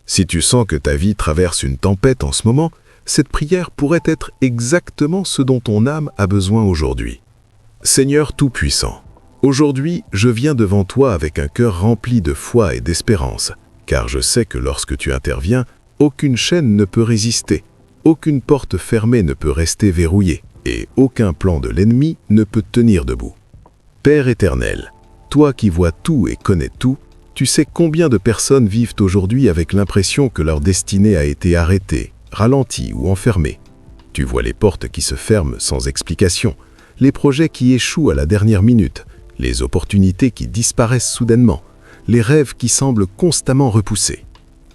Si tu sens que ta vie traverse une tempête en ce moment, cette prière pourrait être exactement ce dont ton âme a besoin aujourd'hui. Seigneur Tout-Puissant, aujourd'hui, je viens devant toi avec un cœur rempli de foi et d'espérance, car je sais que lorsque tu interviens, aucune chaîne ne peut résister, aucune porte fermée ne peut rester verrouillée, et aucun plan de l'ennemi ne peut tenir debout. Père éternel, toi qui vois tout et connais tout, tu sais combien de personnes vivent aujourd'hui avec l'impression que leur destinée a été arrêtée, ralentie ou enfermée. Tu vois les portes qui se ferment sans explication, les projets qui échouent à la dernière minute, les opportunités qui disparaissent soudainement, les rêves qui semblent constamment repoussés.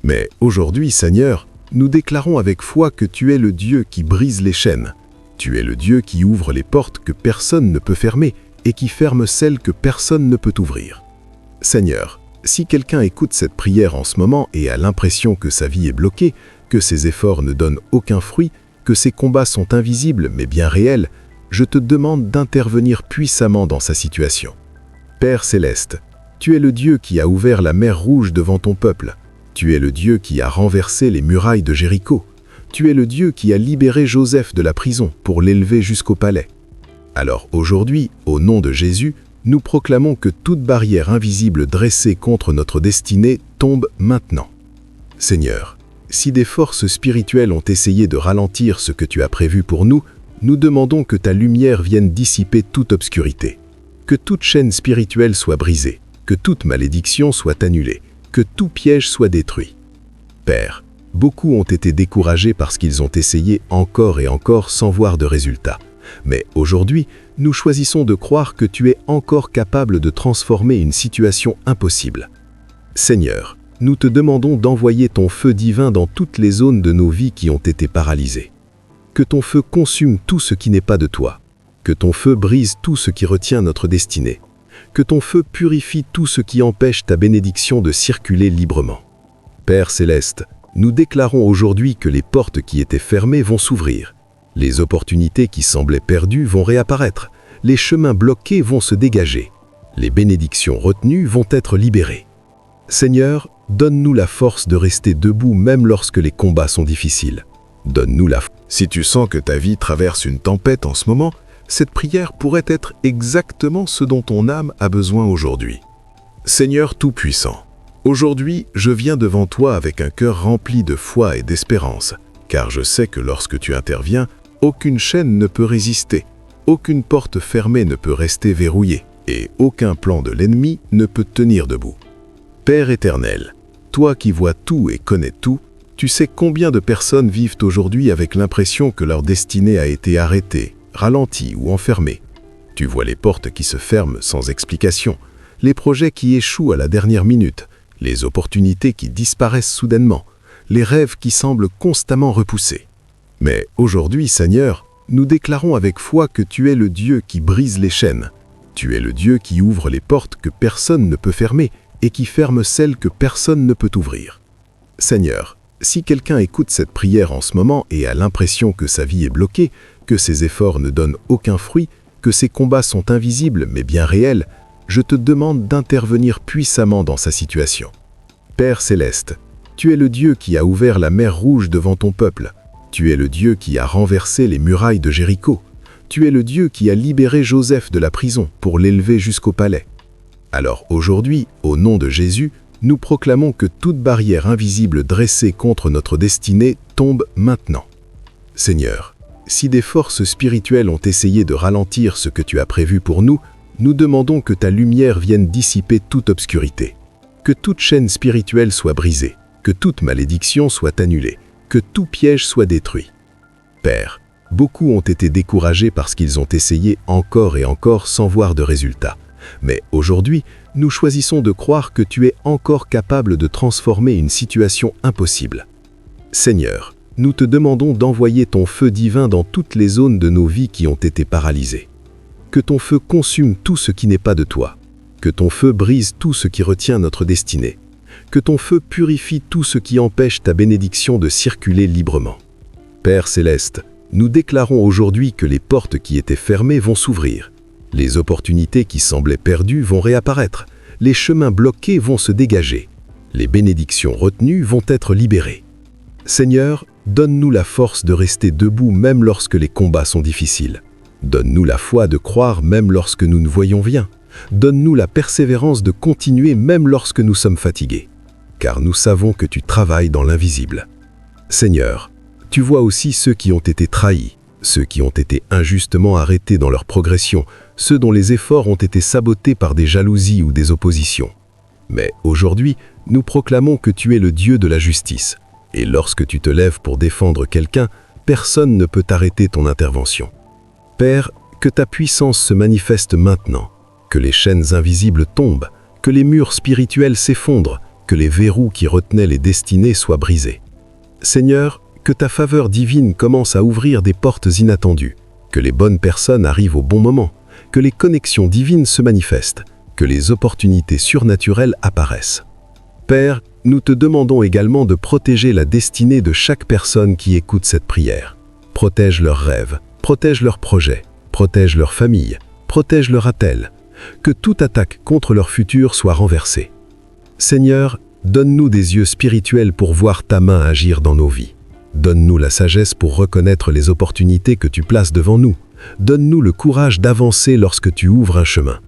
Mais aujourd'hui, Seigneur, nous déclarons avec foi que tu es le Dieu qui brise les chaînes. Tu es le Dieu qui ouvre les portes que personne ne peut fermer et qui ferme celles que personne ne peut ouvrir. Seigneur, si quelqu'un écoute cette prière en ce moment et a l'impression que sa vie est bloquée, que ses efforts ne donnent aucun fruit, que ses combats sont invisibles mais bien réels, je te demande d'intervenir puissamment dans sa situation. Père céleste, tu es le Dieu qui a ouvert la mer Rouge devant ton peuple. Tu es le Dieu qui a renversé les murailles de Jéricho. Tu es le Dieu qui a libéré Joseph de la prison pour l'élever jusqu'au palais. Alors aujourd'hui, au nom de Jésus, nous proclamons que toute barrière invisible dressée contre notre destinée tombe maintenant. Seigneur, si des forces spirituelles ont essayé de ralentir ce que tu as prévu pour nous, nous demandons que ta lumière vienne dissiper toute obscurité, que toute chaîne spirituelle soit brisée, que toute malédiction soit annulée, que tout piège soit détruit. Père, beaucoup ont été découragés parce qu'ils ont essayé encore et encore sans voir de résultat. Mais aujourd'hui, nous choisissons de croire que tu es encore capable de transformer une situation impossible. Seigneur, nous te demandons d'envoyer ton feu divin dans toutes les zones de nos vies qui ont été paralysées. Que ton feu consume tout ce qui n'est pas de toi. Que ton feu brise tout ce qui retient notre destinée. Que ton feu purifie tout ce qui empêche ta bénédiction de circuler librement. Père céleste, nous déclarons aujourd'hui que les portes qui étaient fermées vont s'ouvrir. Les opportunités qui semblaient perdues vont réapparaître. Les chemins bloqués vont se dégager. Les bénédictions retenues vont être libérées. Seigneur, donne-nous la force de rester debout même lorsque les combats sont difficiles. Donne-nous la force. Si tu sens que ta vie traverse une tempête en ce moment, cette prière pourrait être exactement ce dont ton âme a besoin aujourd'hui. Seigneur Tout-Puissant, aujourd'hui, je viens devant toi avec un cœur rempli de foi et d'espérance, car je sais que lorsque tu interviens, aucune chaîne ne peut résister, aucune porte fermée ne peut rester verrouillée, et aucun plan de l'ennemi ne peut tenir debout. Père éternel, toi qui vois tout et connais tout, tu sais combien de personnes vivent aujourd'hui avec l'impression que leur destinée a été arrêtée, ralentie ou enfermée. Tu vois les portes qui se ferment sans explication, les projets qui échouent à la dernière minute, les opportunités qui disparaissent soudainement, les rêves qui semblent constamment repoussés. Mais aujourd'hui, Seigneur, nous déclarons avec foi que tu es le Dieu qui brise les chaînes. Tu es le Dieu qui ouvre les portes que personne ne peut fermer et qui ferme celles que personne ne peut ouvrir. Seigneur, si quelqu'un écoute cette prière en ce moment et a l'impression que sa vie est bloquée, que ses efforts ne donnent aucun fruit, que ses combats sont invisibles mais bien réels, je te demande d'intervenir puissamment dans sa situation. Père céleste, tu es le Dieu qui a ouvert la mer Rouge devant ton peuple. Tu es le Dieu qui a renversé les murailles de Jéricho. Tu es le Dieu qui a libéré Joseph de la prison pour l'élever jusqu'au palais. Alors aujourd'hui, au nom de Jésus, nous proclamons que toute barrière invisible dressée contre notre destinée tombe maintenant. Seigneur, si des forces spirituelles ont essayé de ralentir ce que tu as prévu pour nous, nous demandons que ta lumière vienne dissiper toute obscurité. Que toute chaîne spirituelle soit brisée, que toute malédiction soit annulée, que tout piège soit détruit. Père, beaucoup ont été découragés parce qu'ils ont essayé encore et encore sans voir de résultat. Mais aujourd'hui, nous choisissons de croire que tu es encore capable de transformer une situation impossible. Seigneur, nous te demandons d'envoyer ton feu divin dans toutes les zones de nos vies qui ont été paralysées. Que ton feu consume tout ce qui n'est pas de toi. Que ton feu brise tout ce qui retient notre destinée. Que ton feu purifie tout ce qui empêche ta bénédiction de circuler librement. Père céleste, nous déclarons aujourd'hui que les portes qui étaient fermées vont s'ouvrir. Les opportunités qui semblaient perdues vont réapparaître. Les chemins bloqués vont se dégager. Les bénédictions retenues vont être libérées. Seigneur, donne-nous la force de rester debout même lorsque les combats sont difficiles. Donne-nous la foi de croire même lorsque nous ne voyons rien. Donne-nous la persévérance de continuer même lorsque nous sommes fatigués. Car nous savons que tu travailles dans l'invisible. Seigneur, tu vois aussi ceux qui ont été trahis, ceux qui ont été injustement arrêtés dans leur progression, ceux dont les efforts ont été sabotés par des jalousies ou des oppositions. Mais aujourd'hui, nous proclamons que tu es le Dieu de la justice. Et lorsque tu te lèves pour défendre quelqu'un, personne ne peut arrêter ton intervention. Père, que ta puissance se manifeste maintenant, que les chaînes invisibles tombent, que les murs spirituels s'effondrent, que les verrous qui retenaient les destinées soient brisés. Seigneur, que ta faveur divine commence à ouvrir des portes inattendues, que les bonnes personnes arrivent au bon moment, que les connexions divines se manifestent, que les opportunités surnaturelles apparaissent. Père, nous te demandons également de protéger la destinée de chaque personne qui écoute cette prière. Protège leurs rêves, protège leurs projets, protège leur famille, protège leur attelle, que toute attaque contre leur futur soit renversée. Seigneur, donne-nous des yeux spirituels pour voir ta main agir dans nos vies. Donne-nous la sagesse pour reconnaître les opportunités que tu places devant nous. Donne-nous le courage d'avancer lorsque tu ouvres un chemin.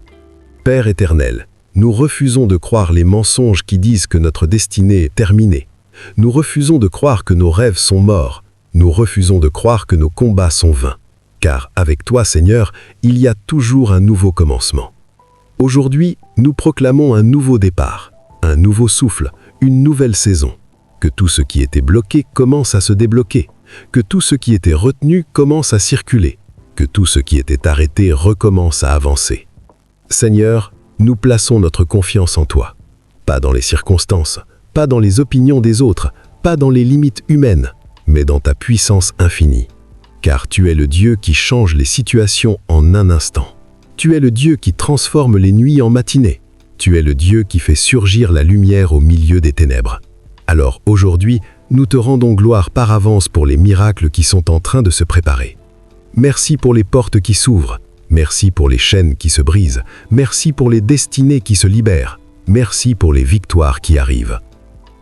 Père éternel, nous refusons de croire les mensonges qui disent que notre destinée est terminée. Nous refusons de croire que nos rêves sont morts. Nous refusons de croire que nos combats sont vains. Car avec toi, Seigneur, il y a toujours un nouveau commencement. Aujourd'hui, nous proclamons un nouveau départ, un nouveau souffle, une nouvelle saison. Que tout ce qui était bloqué commence à se débloquer. Que tout ce qui était retenu commence à circuler. Que tout ce qui était arrêté recommence à avancer. Seigneur, nous plaçons notre confiance en toi. Pas dans les circonstances, pas dans les opinions des autres, pas dans les limites humaines, mais dans ta puissance infinie. Car tu es le Dieu qui change les situations en un instant. Tu es le Dieu qui transforme les nuits en matinées. Tu es le Dieu qui fait surgir la lumière au milieu des ténèbres. Alors aujourd'hui, nous te rendons gloire par avance pour les miracles qui sont en train de se préparer. Merci pour les portes qui s'ouvrent. Merci pour les chaînes qui se brisent. Merci pour les destinées qui se libèrent. Merci pour les victoires qui arrivent.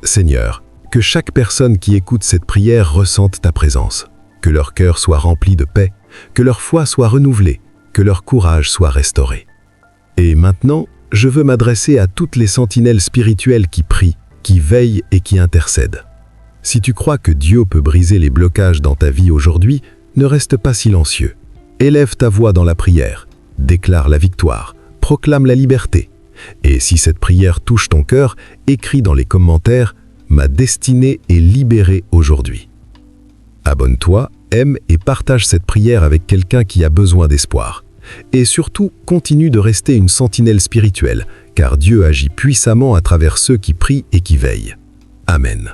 Seigneur, que chaque personne qui écoute cette prière ressente ta présence. Que leur cœur soit rempli de paix, que leur foi soit renouvelée, que leur courage soit restauré. Et maintenant, je veux m'adresser à toutes les sentinelles spirituelles qui prient, qui veillent et qui intercèdent. Si tu crois que Dieu peut briser les blocages dans ta vie aujourd'hui, ne reste pas silencieux. Élève ta voix dans la prière, déclare la victoire, proclame la liberté. Et si cette prière touche ton cœur, écris dans les commentaires « Ma destinée est libérée aujourd'hui ». Abonne-toi, aime et partage cette prière avec quelqu'un qui a besoin d'espoir. Et surtout, continue de rester une sentinelle spirituelle, car Dieu agit puissamment à travers ceux qui prient et qui veillent. Amen.